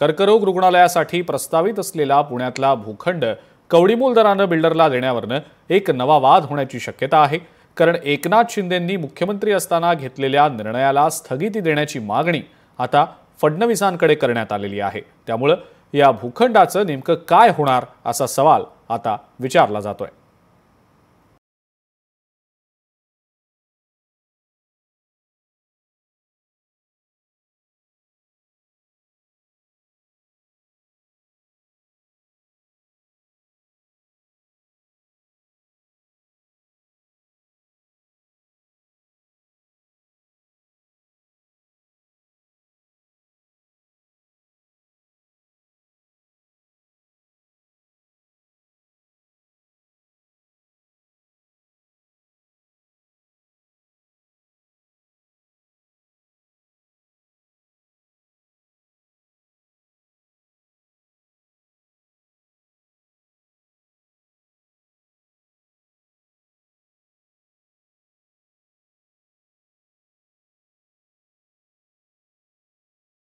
कर्करोग रुग्णालयासाठी प्रस्तावित असलेला पुण्यातला भूखंड कवडीमोल दरानं बिल्डरला देण्यावरनं एक नवा वाद होण्याची शक्यता आहे। कारण एकनाथ शिंदेंनी मुख्यमंत्री असताना घेतलेल्या निर्णयाला स्थगिती देण्याची मागणी आता फडणवीसांकडे करण्यात आलेली आहे। त्यामुळे या भूखंडाचं नेमकं काय होणार असा सवाल आता विचारला जातोय।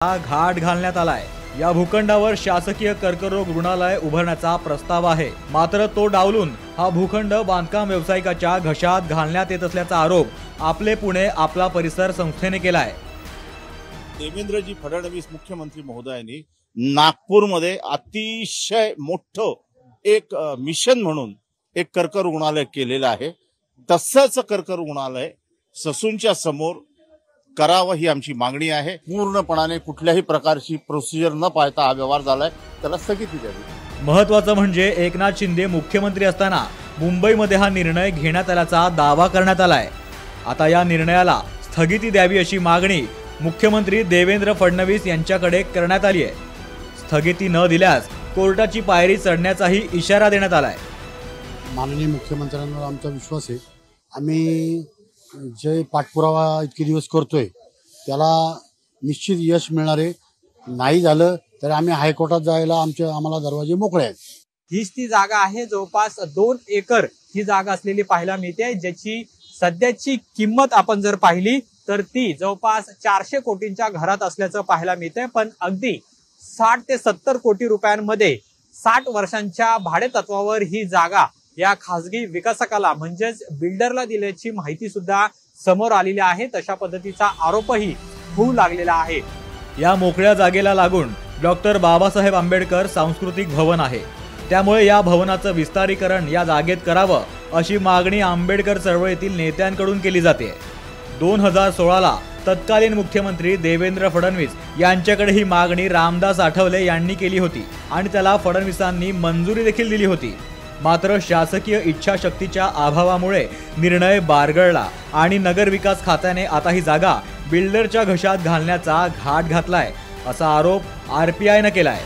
हा घाट घालण्यात आलाय। या भूखंडावर शासकीय कर्करोग रुग्णालय उभारण्याचा प्रस्ताव आहे, मात्र तो डावलून हा भूखंड बांधकाम व्यावसायिकाच्या घशात घालण्यात येत असल्याचा आरोप आपले पुणे आपला परिसर संस्थेने केलाय। देवेंद्रजी फडणवीस मुख्यमंत्री महोदयांनी नागपूरमध्ये अतिशय मोठं एक मिशन म्हणून एक कर्करोग रुग्णालय केलेलं आहे। तसंच कर्करोग रुग्णालय ससूनच्या समोर करावं ही आमची मागणी आहे। पूर्णपणाने कुठल्याही प्रकारची प्रोसिजर न पाळता हा व्यवहार झालाय, त्याला स्थगिती द्यावी। महत्त्वाचं म्हणजे एकनाथ शिंदे मुख्यमंत्री असताना मुंबईमध्ये हा निर्णय घेण्यात आल्याचा दावा करण्यात आलाय। आता या निर्णयाला स्थगिती द्यावी अशी मागणी मुख्यमंत्री देवेंद्र फडणवीस यांच्याकडे करण्यात आली आहे। स्थगिती न दिल्यास कोर्टाची पायरी चढण्याचाही इशारा देण्यात आलाय। माननीय मुख्यमंत्र्यांवर आमचा विश्वास आहे। आम्ही जे पाठपुरावा इतके दिवस करतोय त्याला निश्चित यश मिळणार आहे। नाही झालं तर आम्ही हायकोर्टात जायला आम्हाला दरवाजे मोकळे आहेत। हीच ती जागा आहे, जवळपास 2 एकर ही जागा असलेली पाहायला मिळते, ज्याची सध्याची किंमत आपण जर पाहिली तर ती जवळपास 400 कोटींच्या घरात असल्याचं पाहायला मिळते। पण अगदी 60 ते 70 कोटी रुपयांमध्ये 60 वर्षांच्या भाडे तत्वावर ही जागा या खासगी विकासकाला म्हणजेच बिल्डरला दिल्याची माहिती सुद्धा समोर आलेली आहे। तशा पद्धतीचा आरोपही होऊ लागलेला आहे। या मोकळ्या जागेला लागून डॉक्टर बाबासाहेब आंबेडकर सांस्कृतिक भवन आहे, त्यामुळे या भवनाचं विस्तारीकरण या जागेत करावं अशी मागणी आंबेडकर चळवळीतील नेत्यांकडून केली जाते। 2016ला तत्कालीन मुख्यमंत्री देवेंद्र फडणवीस यांच्याकडे ही मागणी रामदास आठवले यांनी केली होती आणि त्याला फडणवीसांनी मंजुरी देखील दिली होती। मात्र शासकीय इच्छाशक्तीच्या अभावामुळे निर्णय बारगळला आणि नगरविकास खात्याने आता ही जागा बिल्डरच्या घशात घालण्याचा घाट घातलाय असा आरोप आरपीआयने केलाय।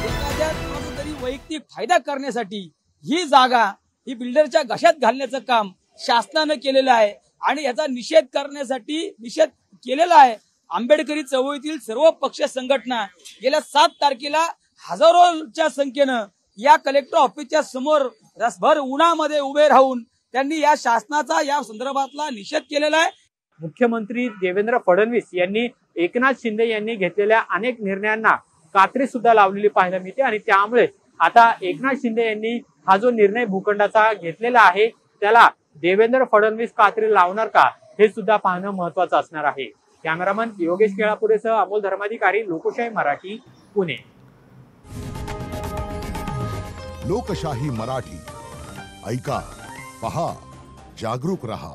एखाद्या तरी वैयक्तिक फायदा करण्यासाठी ही जागा ही बिल्डरच्या घशात घालण्याचं काम शासनाने केलेलं आहे आणि याचा निषेध करण्यासाठी निषेध केलेला आहे। आंबेडकरी चळवळीतील सर्व पक्ष संघटना गेल्या 7 तारखेला हजारोच्या संख्येनं या कलेक्टर ऑफिसच्या समोर रसभर उन्हामध्ये उभे राहून त्यांनी या शासनाचा या संदर्भातला निषेध केलेला आहे। मुख्यमंत्री देवेंद्र फडणवीस यांनी एकनाथ शिंदे यांनी घेतलेल्या अनेक निर्णयांना कात्री सुद्धा लावलेली पाहायला मिळते आणि त्यामुळे आता एकनाथ शिंदे यांनी हा जो निर्णय भूखंडाचा घेतलेला आहे त्याला देवेंद्र फडणवीस कात्री लावणार का हे सुद्धा पाहणं महत्वाचं असणार आहे। कॅमेरामन योगेश केळापुरेसह अमोल धर्माधिकारी, लोकशाही मराठी, पुणे। लोकशाही मराठी ऐका, पहा, जागरूक रहा।